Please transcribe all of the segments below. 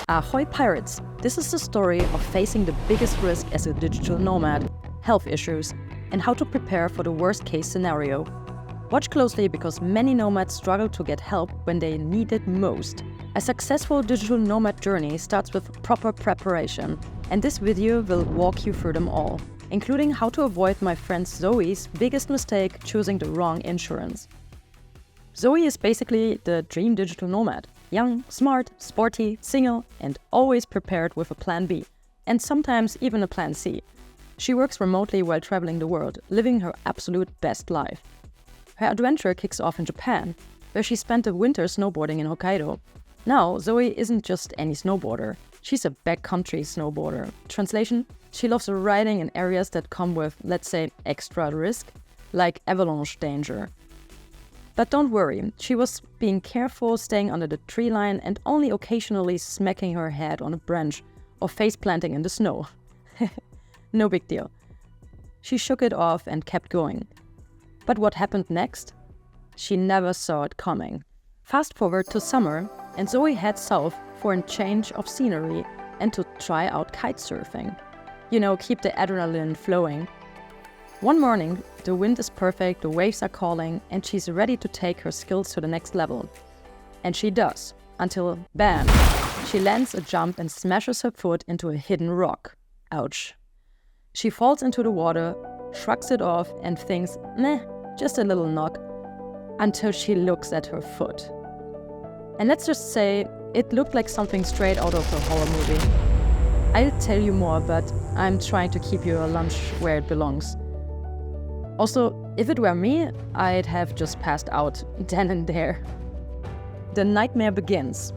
Ahoy pirates! This is the story of facing the biggest risk as a digital nomad, health issues, and how to prepare for the worst case scenario. Watch closely because many nomads struggle to get help when they need it most. A successful digital nomad journey starts with proper preparation, and this video will walk you through them all, including how to avoid my friend Zoe's biggest mistake, choosing the wrong insurance. Zoe is basically the dream digital nomad. Young, smart, sporty, single, and always prepared with a plan B, and sometimes even a plan C. She works remotely while traveling the world, living her absolute best life. Her adventure kicks off in Japan, where she spent the winter snowboarding in Hokkaido. Now, Zoe isn't just any snowboarder, she's a backcountry snowboarder. Translation: she loves riding in areas that come with, let's say, extra risk, like avalanche danger. But don't worry, she was being careful, staying under the tree line and only occasionally smacking her head on a branch or face planting in the snow. No big deal. She shook it off and kept going. But what happened next? She never saw it coming. Fast forward to summer, and Zoe heads south for a change of scenery and to try out kite surfing. You know, keep the adrenaline flowing. One morning, the wind is perfect, the waves are calling, and she's ready to take her skills to the next level. And she does, until bam! She lands a jump and smashes her foot into a hidden rock. Ouch. She falls into the water, shrugs it off, and thinks, meh, just a little knock, until she looks at her foot. And let's just say, it looked like something straight out of a horror movie. I'll tell you more, but I'm trying to keep your lunch where it belongs. Also, if it were me, I'd have just passed out then and there. The nightmare begins.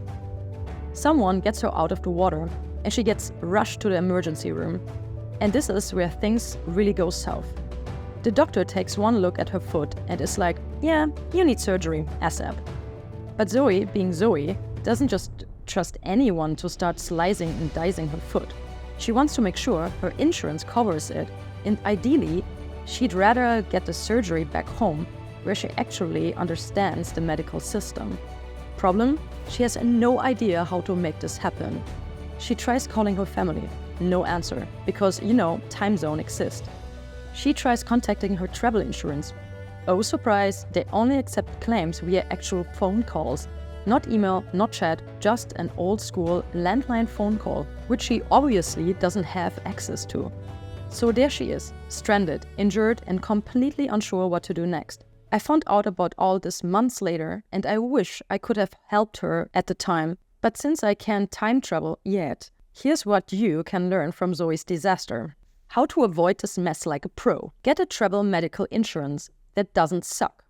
Someone gets her out of the water and she gets rushed to the emergency room. And this is where things really go south. The doctor takes one look at her foot and is like, yeah, you need surgery, ASAP. But Zoe, being Zoe, doesn't just trust anyone to start slicing and dicing her foot. She wants to make sure her insurance covers it, and ideally, she'd rather get the surgery back home, where she actually understands the medical system. Problem? She has no idea how to make this happen. She tries calling her family. No answer, because, you know, time zone exists. She tries contacting her travel insurance. Oh surprise, they only accept claims via actual phone calls. Not email, not chat, just an old school landline phone call, which she obviously doesn't have access to. So there she is, stranded, injured, and completely unsure what to do next. I found out about all this months later, and I wish I could have helped her at the time. But since I can't time travel yet, here's what you can learn from Zoe's disaster. How to avoid this mess like a pro. Get a travel medical insurance that doesn't suck.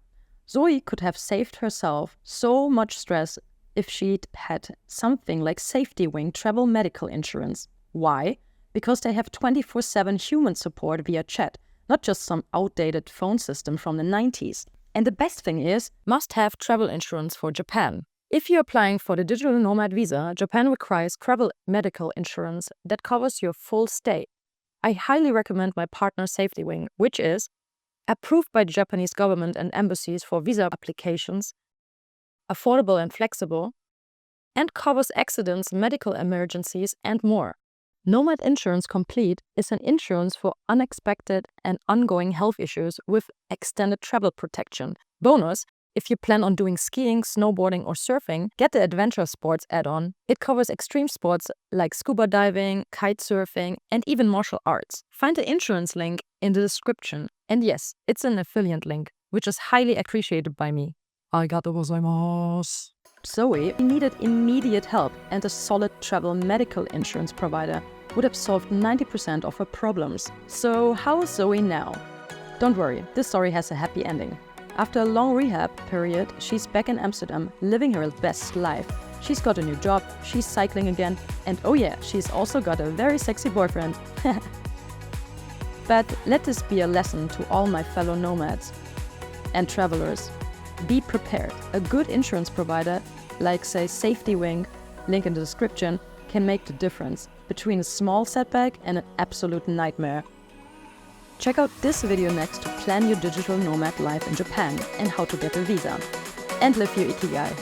Zoe could have saved herself so much stress if she'd had something like Safety Wing travel medical insurance. Why? Because they have 24/7 human support via chat, not just some outdated phone system from the 90s. And the best thing is, must have travel insurance for Japan. If you're applying for the digital nomad visa, Japan requires travel medical insurance that covers your full stay. I highly recommend my partner Safety Wing, which is approved by the Japanese government and embassies for visa applications, affordable and flexible, and covers accidents, medical emergencies, and more. Nomad Insurance Complete is an insurance for unexpected and ongoing health issues with extended travel protection. Bonus, if you plan on doing skiing, snowboarding, or surfing, get the adventure sports add-on. It covers extreme sports like scuba diving, kite surfing, and even martial arts. Find the insurance link in the description. And yes, it's an affiliate link, which is highly appreciated by me. Arigatou gozaimasu. Zoe needed immediate help, and a solid travel medical insurance provider would have solved 90% of her problems. So how is Zoe now? Don't worry, this story has a happy ending. After a long rehab period, she's back in Amsterdam, living her best life. She's got a new job, she's cycling again, and oh yeah, she's also got a very sexy boyfriend. But let this be a lesson to all my fellow nomads and travelers. Be prepared. A good insurance provider, like say Safety Wing, link in the description, can make the difference between a small setback and an absolute nightmare. Check out this video next to plan your digital nomad life in Japan and how to get a visa. And live your ikigai.